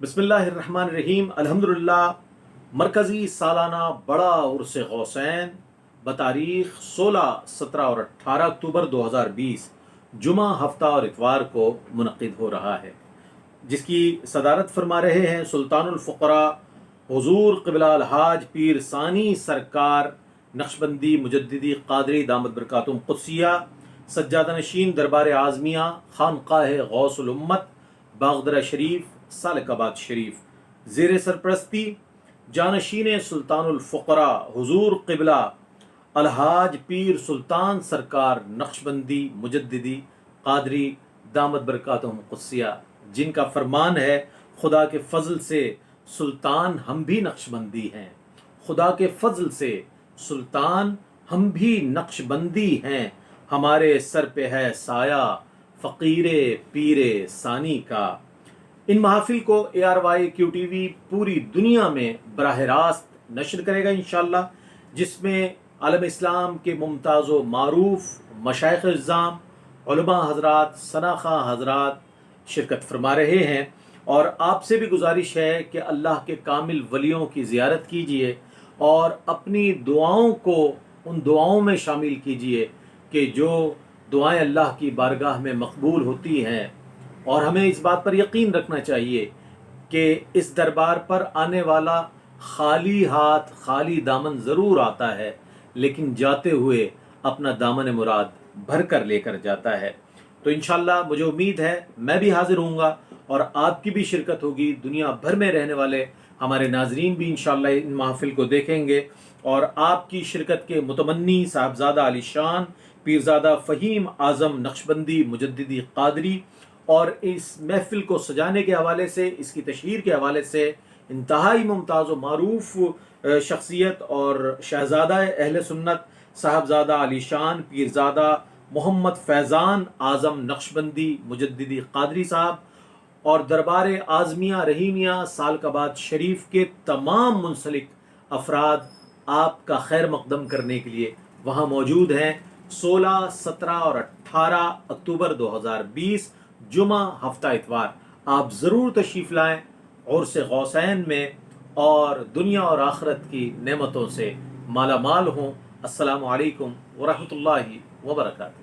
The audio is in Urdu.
بسم اللہ الرحمن الرحیم۔ الحمدللہ مرکزی سالانہ بڑا عرس غوثین بتاریخ 16، 17 اور 18 اکتوبر 2020 جمعہ، ہفتہ اور اتوار کو منعقد ہو رہا ہے، جس کی صدارت فرما رہے ہیں سلطان الفقراء حضور قبلہ الحاج پیر ثانی سرکار نقشبندی مجددی قادری دامت برکاتہم قدسیہ سجادہ نشین دربار-e-Azmia خانقاہ غوث الامت باغدرہ شریف سالک آباد شریف، زیر سرپرستی جانشین سلطان الفقراء حضور قبلہ الحاج پیر سلطان سرکار نقشبندی مجددی قادری دامت برکاتہم قدسیہ، جن کا فرمان ہے خدا کے فضل سے سلطان ہم بھی نقشبندی ہیں، خدا کے فضل سے سلطان ہم بھی نقشبندی ہیں، ہمارے سر پہ ہے سایہ فقیر پیر ثانی کا۔ ان محافل کو ARYQTV پوری دنیا میں براہ راست نشر کرے گا انشاءاللہ، جس میں عالم اسلام کے ممتاز و معروف مشائخ اعظام، علماء حضرات، ثناخواہ حضرات شرکت فرما رہے ہیں، اور آپ سے بھی گزارش ہے کہ اللہ کے کامل ولیوں کی زیارت کیجئے اور اپنی دعاؤں کو ان دعاؤں میں شامل کیجئے کہ جو دعائیں اللہ کی بارگاہ میں مقبول ہوتی ہیں، اور ہمیں اس بات پر یقین رکھنا چاہیے کہ اس دربار پر آنے والا خالی ہاتھ خالی دامن ضرور آتا ہے، لیکن جاتے ہوئے اپنا دامن مراد بھر کر لے کر جاتا ہے۔ تو انشاءاللہ مجھے امید ہے میں بھی حاضر ہوں گا اور آپ کی بھی شرکت ہوگی، دنیا بھر میں رہنے والے ہمارے ناظرین بھی انشاءاللہ ان محافل کو دیکھیں گے، اور آپ کی شرکت کے متمنی صاحبزادہ علی شان پیرزادہ فہیم اعظم نقشبندی مجددی قادری، اور اس محفل کو سجانے کے حوالے سے، اس کی تشہیر کے حوالے سے انتہائی ممتاز و معروف شخصیت اور شہزادہ اہل سنت صاحبزادہ علی شان پیرزادہ محمد فیضان اعظم نقشبندی مجددی قادری صاحب، اور دربار-e-Azmia رحیمیہ سالک آباد شریف کے تمام منسلک افراد آپ کا خیر مقدم کرنے کے لیے وہاں موجود ہیں۔ 16، 17 اور 18 اکتوبر 2020 جمعہ، ہفتہ اتوار، آپ ضرور تشریف لائیں عرس غوثین میں، اور دنیا اور آخرت کی نعمتوں سے مالا مال ہوں۔ السلام علیکم ورحمۃ اللہ وبرکاتہ۔